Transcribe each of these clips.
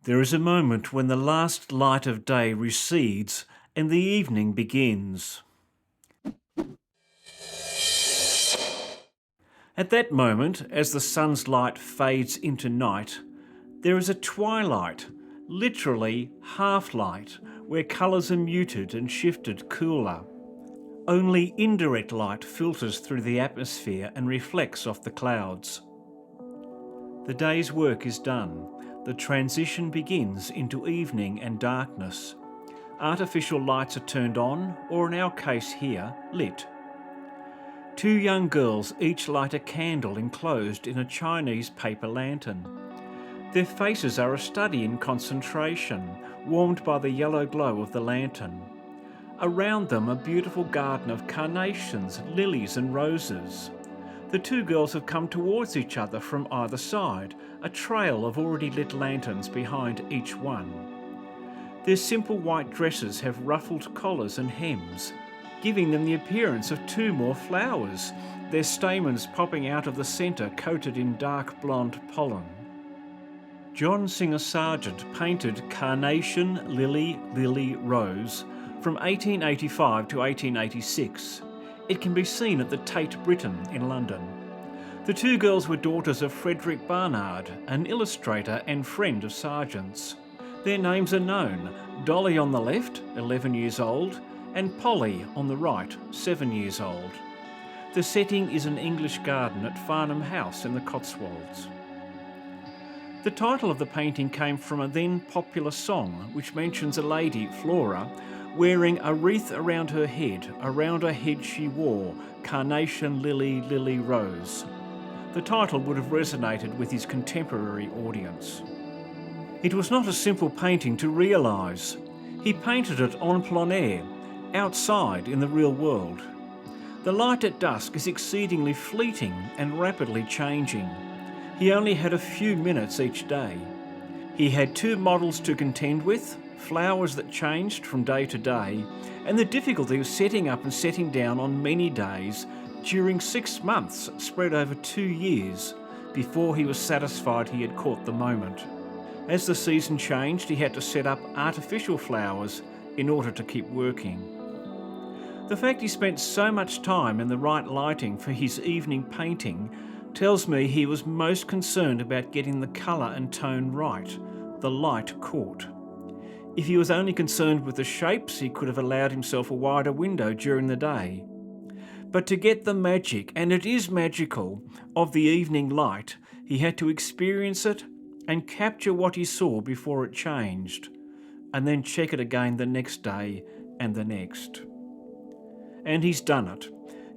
There is a moment when the last light of day recedes and the evening begins. At that moment, as the sun's light fades into night, there is a twilight, literally half-light, where colours are muted and shifted cooler. Only indirect light filters through the atmosphere and reflects off the clouds. The day's work is done. The transition begins into evening and darkness. Artificial lights are turned on, or in our case here, lit. Two young girls each light a candle enclosed in a Chinese paper lantern. Their faces are a study in concentration, warmed by the yellow glow of the lantern. Around them a beautiful garden of carnations, lilies and roses. The two girls have come towards each other from either side, a trail of already lit lanterns behind each one. Their simple white dresses have ruffled collars and hems, giving them the appearance of two more flowers, their stamens popping out of the centre coated in dark blonde pollen. John Singer Sargent painted Carnation, Lily, Lily, Rose from 1885 to 1886. It can be seen at the Tate, Britain in London. The two girls were daughters of Frederick Barnard, an illustrator and friend of Sargent's. Their names are known: Dolly on the left, 11 years old, and Polly on the right, 7 years old. The setting is an English garden at Farnham House in the Cotswolds. The title of the painting came from a then popular song which mentions a lady, Flora, wearing a wreath around her head. Around her head she wore Carnation, Lily, Lily, Rose. The title would have resonated with his contemporary audience. It was not a simple painting to realise. He painted it en plein air, outside in the real world. The light at dusk is exceedingly fleeting and rapidly changing. He only had a few minutes each day. He had two models to contend with, flowers that changed from day to day, and the difficulty of setting up and setting down on many days during 6 months spread over 2 years before he was satisfied he had caught the moment. As the season changed, he had to set up artificial flowers in order to keep working. The fact he spent so much time in the right lighting for his evening painting tells me he was most concerned about getting the colour and tone right, the light caught. If he was only concerned with the shapes, he could have allowed himself a wider window during the day. But to get the magic, and it is magical, of the evening light, he had to experience it and capture what he saw before it changed, and then check it again the next day and the next. And he's done it,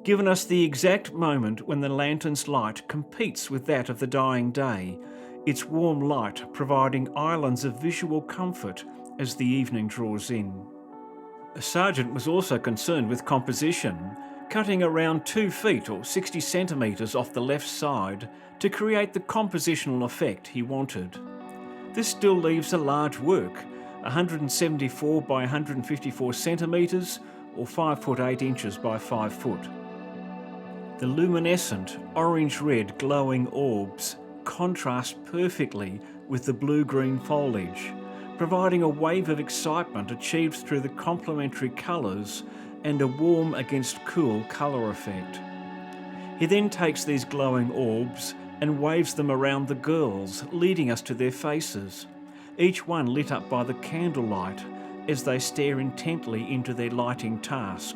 given us the exact moment when the lantern's light competes with that of the dying day, its warm light providing islands of visual comfort as the evening draws in. Sargent was also concerned with composition, cutting around 2 feet or 60 centimetres off the left side to create the compositional effect he wanted. This still leaves a large work, 174 by 154 centimetres or 5 foot 8 inches by 5 foot. The luminescent, orange-red glowing orbs contrast perfectly with the blue-green foliage, providing a wave of excitement achieved through the complementary colours and a warm against cool colour effect. He then takes these glowing orbs and waves them around the girls, leading us to their faces, each one lit up by the candlelight as they stare intently into their lighting task.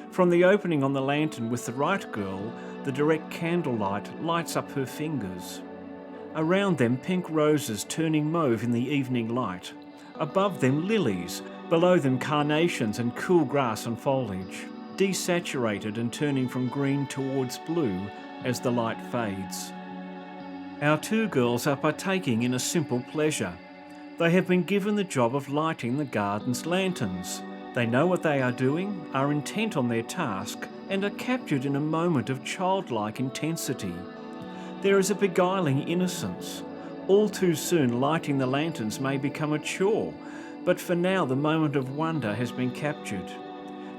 From the opening on the lantern with the right girl, the direct candlelight lights up her fingers. Around them pink roses turning mauve in the evening light. Above them lilies, below them carnations and cool grass and foliage, desaturated and turning from green towards blue as the light fades. Our two girls are partaking in a simple pleasure. They have been given the job of lighting the garden's lanterns. They know what they are doing, are intent on their task, and are captured in a moment of childlike intensity. There is a beguiling innocence. All too soon lighting the lanterns may become a chore, but for now the moment of wonder has been captured.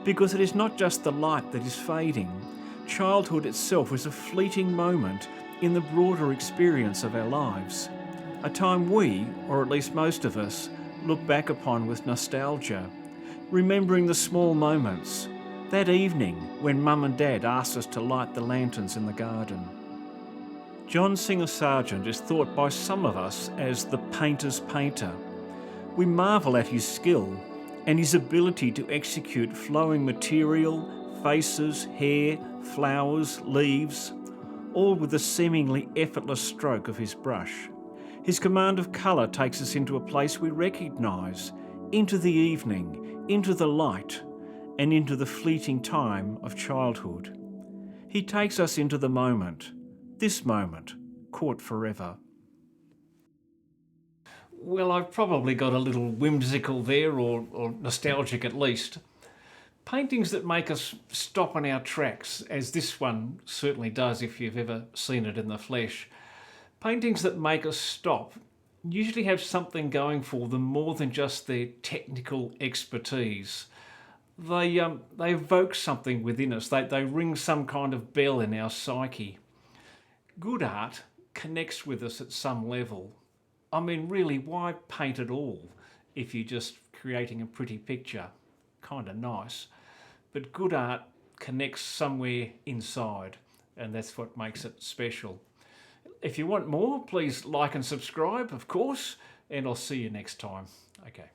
Because it is not just the light that is fading. Childhood itself is a fleeting moment in the broader experience of our lives. A time we, or at least most of us, look back upon with nostalgia, remembering the small moments. That evening when Mum and Dad asked us to light the lanterns in the garden. John Singer Sargent is thought by some of us as the painter's painter. We marvel at his skill and his ability to execute flowing material, faces, hair, flowers, leaves, all with a seemingly effortless stroke of his brush. His command of colour takes us into a place we recognise, into the evening, into the light, and into the fleeting time of childhood. He takes us into the moment, this moment, caught forever. Well, I've probably got a little whimsical there, or nostalgic at least. Paintings that make us stop in our tracks, as this one certainly does if you've ever seen it in the flesh. Paintings that make us stop usually have something going for them more than just their technical expertise. They evoke something within us. They ring some kind of bell in our psyche. Good art connects with us at some level. I mean, really, why paint at all if you're just creating a pretty picture? Kind of nice. But good art connects somewhere inside, and that's what makes it special. If you want more, please like and subscribe, of course, and I'll see you next time. Okay.